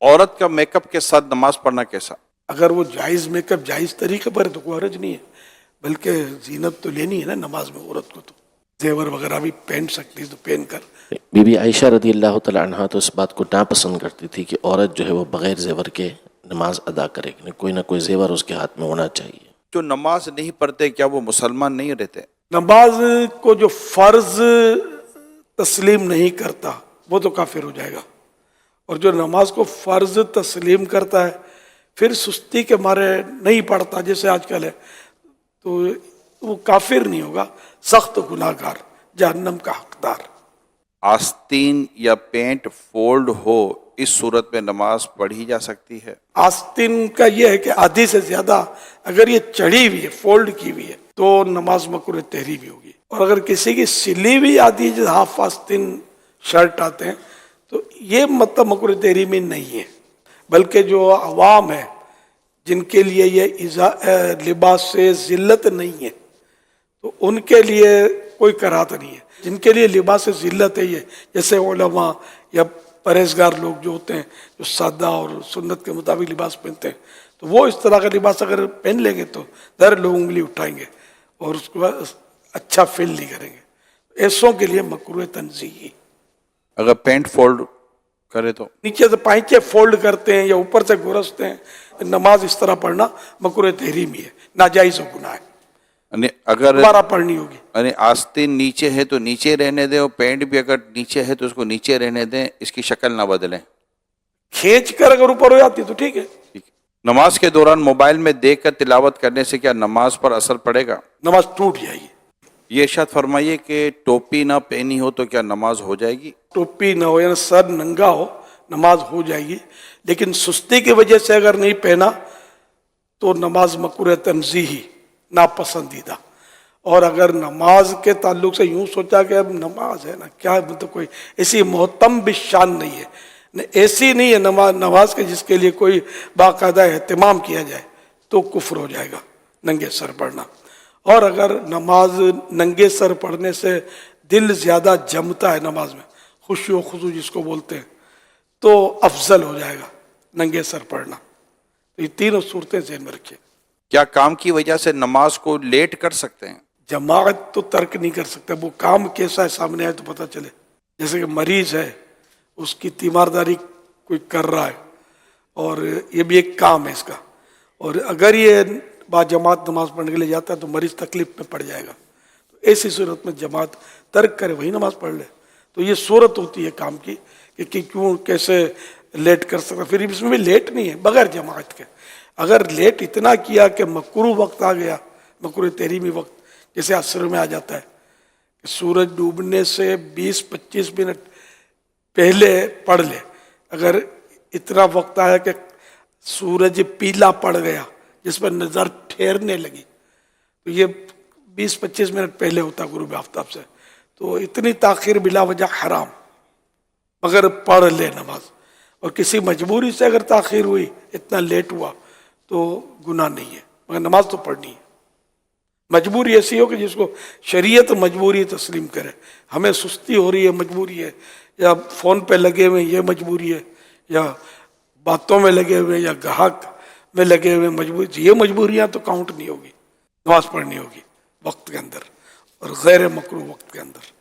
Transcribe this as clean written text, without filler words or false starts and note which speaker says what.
Speaker 1: عورت کا make up کے ساتھ نماز پڑھنا کیسا؟
Speaker 2: اگر وہ جائز میک اپ جائز طریقے پر ہے تو کوئی حرج نہیں ہے، بلکہ زینت تو لینی ہے نا نماز میں عورت کو، تو زیور وغیرہ بھی پہن سکتی ہے تو پہن کر.
Speaker 3: بی بی عائشہ رضی اللہ تعالی عنہا تو اس بات کو ناپسند کرتی تھی کہ عورت جو ہے وہ بغیر زیور کے نماز ادا کرے، کوئی نہ کوئی زیور اس کے ہاتھ میں ہونا چاہیے.
Speaker 1: جو نماز نہیں پڑھتے کیا وہ مسلمان نہیں رہتے؟
Speaker 2: نماز کو جو فرض تسلیم نہیں کرتا وہ تو کافر ہو جائے گا، اور جو نماز کو فرض تسلیم کرتا ہے پھر سستی کے مارے نہیں پڑھتا جیسے آج کل ہے، تو وہ کافر نہیں ہوگا، سخت گناہ گار، جہنم کا حقدار.
Speaker 1: آستین یا پینٹ فولڈ ہو اس صورت میں نماز پڑھی جا سکتی ہے؟
Speaker 2: آستین کا یہ ہے کہ آدھی سے زیادہ اگر یہ چڑھی ہوئی ہے، فولڈ کی ہوئی ہے، تو نماز مکروہ تحریمی ہوگی. اور اگر کسی کی سلی ہوئی آدھی جو ہاف آستین شرٹ آتے ہیں تو یہ مطلب مکروہ تحریمی نہیں ہے، بلکہ جو عوام ہے جن کے لیے یہ لباس سے ذلت نہیں ہے تو ان کے لیے کوئی کراہت نہیں ہے. جن کے لیے لباس سے ذلت ہے، یہ جیسے علماء یا پرہیزگار لوگ جو ہوتے ہیں جو سادہ اور سنت کے مطابق لباس پہنتے ہیں، تو وہ اس طرح کا لباس اگر پہن لیں گے تو در لوگ انگلی اٹھائیں گے اور اس کو اچھا فیل نہیں کریں گے. ایسوں کے لیے مکروہ تنزیہی.
Speaker 1: اگر پینٹ فولڈ کرے تو
Speaker 2: نیچے سے پائچے فولڈ کرتے ہیں یا اوپر سے گرستے ہیں، نماز اس طرح پڑھنا مکروہ تحریمی ہے، ناجائز و گناہ ہے،
Speaker 1: یعنی اگر
Speaker 2: دوبارہ پڑھنی ہوگی.
Speaker 1: یعنی آستین نیچے ہے تو نیچے رہنے دیں، اور پینٹ بھی اگر نیچے ہے تو اس کو نیچے رہنے دیں، اس کی شکل نہ بدلیں.
Speaker 2: کھینچ کر اگر اوپر ہو جاتی تو ٹھیک ہے.
Speaker 1: نماز کے دوران موبائل میں دیکھ کر تلاوت کرنے سے کیا نماز پر اثر پڑے گا؟
Speaker 2: نماز ٹوٹ جائے گی.
Speaker 1: یہ ارشاد فرمائیے کہ ٹوپی نہ پہنی ہو تو کیا نماز ہو جائے گی؟
Speaker 2: ٹوپی نہ ہو یا سر ننگا ہو نماز ہو جائے گی، لیکن سستی کی وجہ سے اگر نہیں پہنا تو نماز مکروہ تنزیہی، ناپسندیدہ. اور اگر نماز کے تعلق سے یوں سوچا کہ اب نماز ہے نا، کیا مطلب کوئی ایسی محتم بشان نہیں ہے، ایسی نہیں ہے نماز کے جس کے لیے کوئی باقاعدہ اہتمام کیا جائے، تو کفر ہو جائے گا ننگے سر پڑھنا. اور اگر نماز ننگے سر پڑھنے سے دل زیادہ جمتا ہے نماز میں، خشوع و خضوع جس کو بولتے ہیں، تو افضل ہو جائے گا ننگے سر پڑھنا. تو یہ تینوں صورتیں ذہن میں رکھیں.
Speaker 1: کیا کام کی وجہ سے نماز کو لیٹ کر سکتے ہیں؟
Speaker 2: جماعت تو ترک نہیں کر سکتا، وہ کام کیسا ہے سامنے آئے تو پتہ چلے. جیسے کہ مریض ہے، اس کی تیمارداری کوئی کر رہا ہے اور یہ بھی ایک کام ہے اس کا، اور اگر یہ با جماعت نماز پڑھنے کے لیے جاتا ہے تو مریض تکلیف میں پڑ جائے گا، تو ایسی صورت میں جماعت ترک کرے، وہی نماز پڑھ لے. تو یہ صورت ہوتی ہے کام کی کہ کیوں کیسے لیٹ کر سکتا. پھر اس میں بھی لیٹ نہیں ہے بغیر جماعت کے. اگر لیٹ اتنا کیا کہ مکروہ وقت آ گیا، مکروہ تحریمی وقت، جیسے عصر میں آ جاتا ہے کہ سورج ڈوبنے سے 20-25 منٹ پہلے پڑھ لے، اگر اتنا وقت آیا کہ سورج پیلا پڑ گیا جس پر نظر ٹھہرنے لگی، تو یہ 20-25 منٹ پہلے ہوتا غروب آفتاب سے، تو اتنی تاخیر بلا وجہ حرام، مگر پڑھ لے نماز. اور کسی مجبوری سے اگر تاخیر ہوئی، اتنا لیٹ ہوا، تو گناہ نہیں ہے، مگر نماز تو پڑھنی ہے. مجبوری ایسی ہو کہ جس کو شریعت مجبوری تسلیم کرے. ہمیں سستی ہو رہی ہے مجبوری ہے، یا فون پہ لگے ہوئے یہ مجبوری ہے، یا باتوں میں لگے ہوئے، یا گاہک میں لگے ہوئے مجبوری، یہ مجبوریاں تو کاؤنٹ نہیں ہوگی. نماز پڑھنی ہوگی وقت کے اندر اور غیر مکروہ وقت کے اندر.